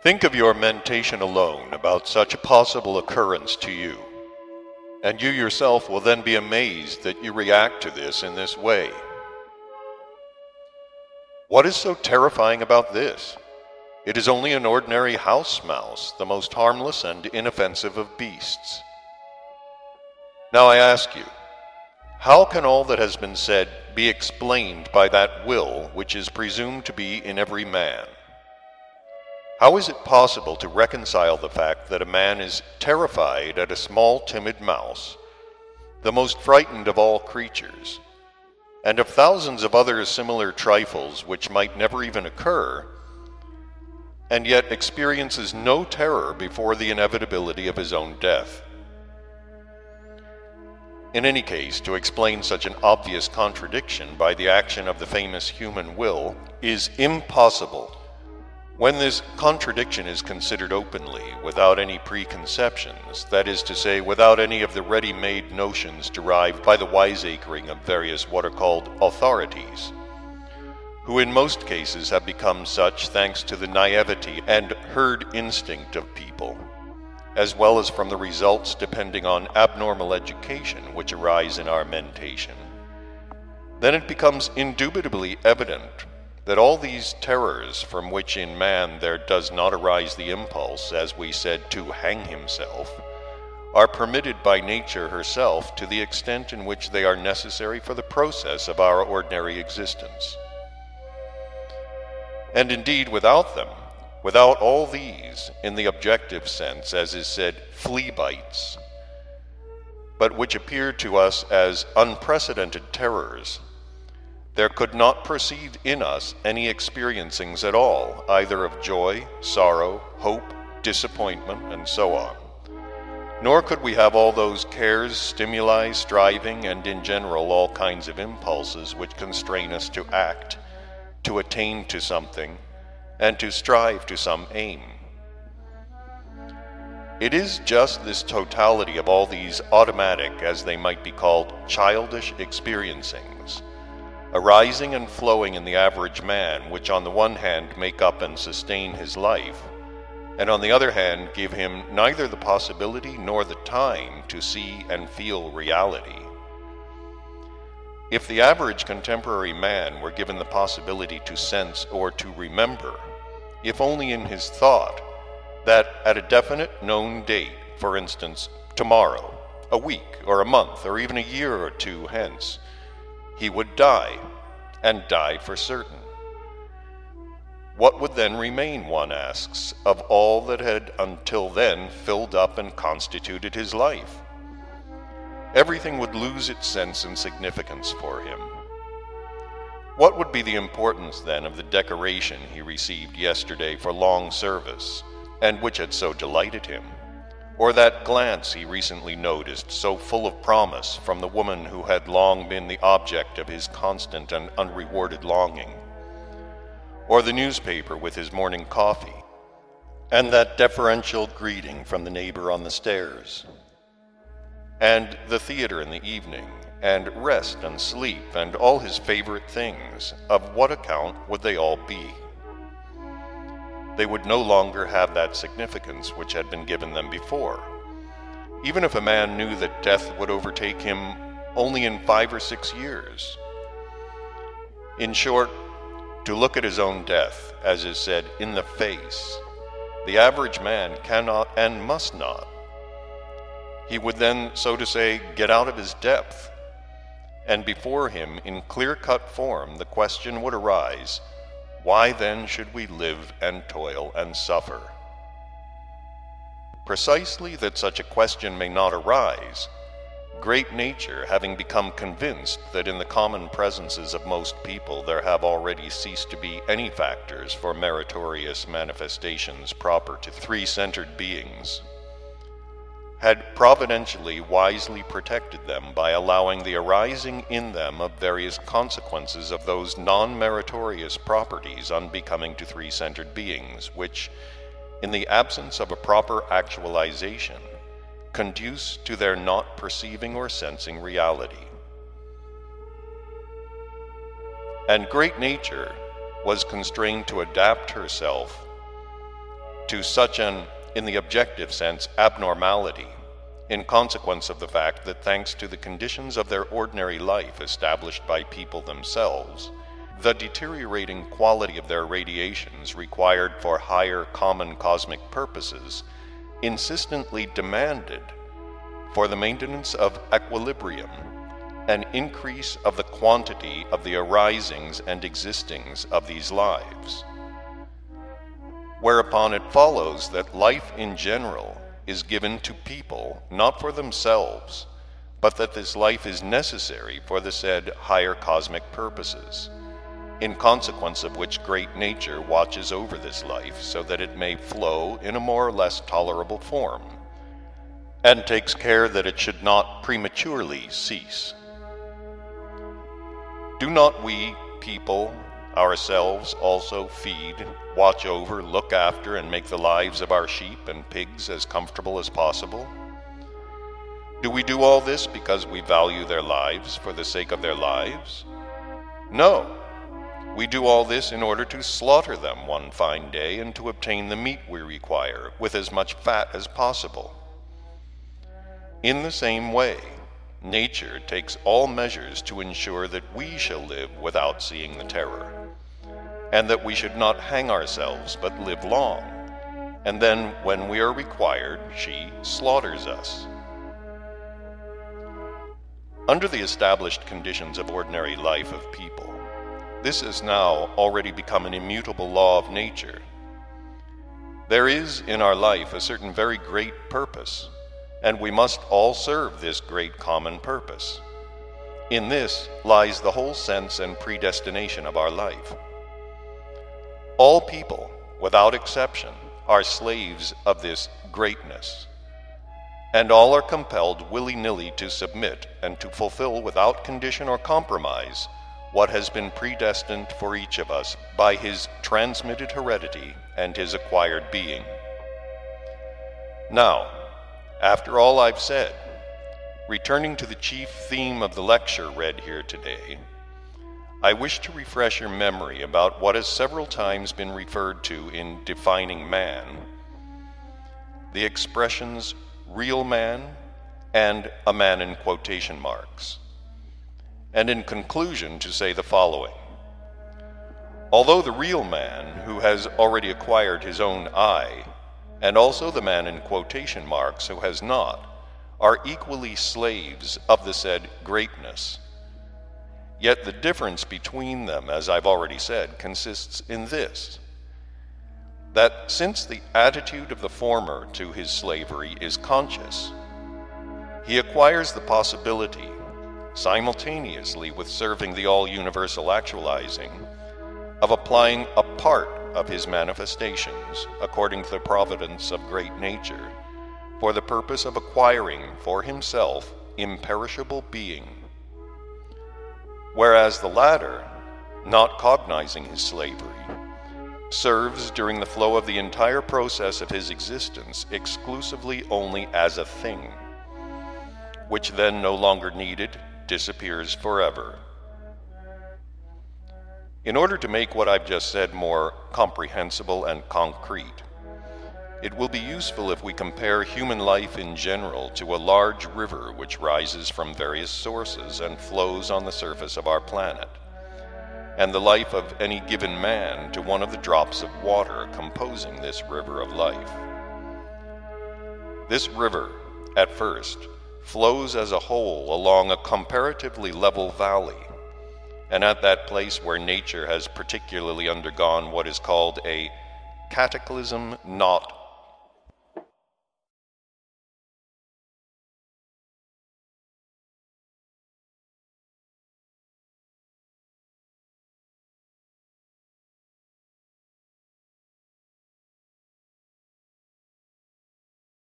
Think of your mentation alone about such a possible occurrence to you, and you yourself will then be amazed that you react to this in this way. What is so terrifying about this? It is only an ordinary house mouse, the most harmless and inoffensive of beasts. Now I ask you, how can all that has been said be explained by that will which is presumed to be in every man? How is it possible to reconcile the fact that a man is terrified at a small timid mouse, the most frightened of all creatures, and of thousands of other similar trifles which might never even occur, and yet experiences no terror before the inevitability of his own death? In any case, to explain such an obvious contradiction by the action of the famous human will is impossible. When this contradiction is considered openly, without any preconceptions, that is to say, without any of the ready-made notions derived by the wiseacring of various what are called authorities, who in most cases have become such thanks to the naivety and herd instinct of people, as well as from the results depending on abnormal education which arise in our mentation, then it becomes indubitably evident that all these terrors from which in man there does not arise the impulse, as we said, to hang himself, are permitted by nature herself to the extent in which they are necessary for the process of our ordinary existence. And indeed, without them, without all these, in the objective sense, as is said, flea bites, but which appear to us as unprecedented terrors, there could not proceed in us any experiencings at all, either of joy, sorrow, hope, disappointment, and so on. Nor could we have all those cares, stimuli, striving, and in general all kinds of impulses which constrain us to act, to attain to something, and to strive to some aim. It is just this totality of all these automatic, as they might be called, childish experiencings, arising and flowing in the average man, which on the one hand make up and sustain his life, and on the other hand give him neither the possibility nor the time to see and feel reality. If the average contemporary man were given the possibility to sense or to remember, if only in his thought, that at a definite known date, for instance, tomorrow, a week, or a month, or even a year or two hence, he would die, and die for certain. What would then remain, one asks, of all that had until then filled up and constituted his life? Everything would lose its sense and significance for him. What would be the importance then of the decoration he received yesterday for long service, and which had so delighted him? Or that glance he recently noticed, so full of promise, from the woman who had long been the object of his constant and unrewarded longing? Or the newspaper with his morning coffee, and that deferential greeting from the neighbor on the stairs? And the theater in the evening, and rest and sleep, and all his favorite things, of what account would they all be? They would no longer have that significance which had been given them before. Even if a man knew that death would overtake him only in 5 or 6 years. In short, to look at his own death, as is said, in the face, the average man cannot and must not. He would then, so to say, get out of his depth, and before him, in clear-cut form, the question would arise, why then should we live and toil and suffer? Precisely that such a question may not arise, great nature, having become convinced that in the common presences of most people there have already ceased to be any factors for meritorious manifestations proper to three-centered beings, had providentially wisely protected them by allowing the arising in them of various consequences of those non-meritorious properties unbecoming to three-centered beings, which, in the absence of a proper actualization, conduce to their not perceiving or sensing reality. And great nature was constrained to adapt herself to such an, in the objective sense, abnormality, in consequence of the fact that thanks to the conditions of their ordinary life established by people themselves, the deteriorating quality of their radiations required for higher common cosmic purposes insistently demanded, for the maintenance of equilibrium, an increase of the quantity of the arisings and existings of these lives. Whereupon it follows that life in general is given to people not for themselves, but that this life is necessary for the said higher cosmic purposes, in consequence of which great nature watches over this life so that it may flow in a more or less tolerable form, and takes care that it should not prematurely cease. Do not we, people, ourselves also feed, watch over, look after, and make the lives of our sheep and pigs as comfortable as possible? Do we do all this because we value their lives for the sake of their lives? No. We do all this in order to slaughter them one fine day and to obtain the meat we require with as much fat as possible. In the same way, nature takes all measures to ensure that we shall live without seeing the terror, and that we should not hang ourselves but live long, and then when we are required, she slaughters us. Under the established conditions of ordinary life of people, this has now already become an immutable law of nature. There is in our life a certain very great purpose, and we must all serve this great common purpose. In this lies the whole sense and predestination of our life. All people, without exception, are slaves of this greatness, and all are compelled willy-nilly to submit and to fulfill without condition or compromise what has been predestined for each of us by his transmitted heredity and his acquired being. Now, after all I've said, returning to the chief theme of the lecture read here today, I wish to refresh your memory about what has several times been referred to in defining man, the expressions real man and a man in quotation marks, and in conclusion to say the following. Although the real man, who has already acquired his own I, and also the man in quotation marks who has not, are equally slaves of the said greatness. Yet the difference between them, as I've already said, consists in this, that since the attitude of the former to his slavery is conscious, he acquires the possibility, simultaneously with serving the all-universal actualizing, of applying a part of his manifestations, according to the providence of great nature, for the purpose of acquiring for himself imperishable being. Whereas the latter, not cognizing his slavery, serves during the flow of the entire process of his existence exclusively only as a thing, which then no longer needed, disappears forever. In order to make what I've just said more comprehensible and concrete, it will be useful if we compare human life in general to a large river which rises from various sources and flows on the surface of our planet, and the life of any given man to one of the drops of water composing this river of life. This river, at first, flows as a whole along a comparatively level valley, and at that place where nature has particularly undergone what is called a cataclysm not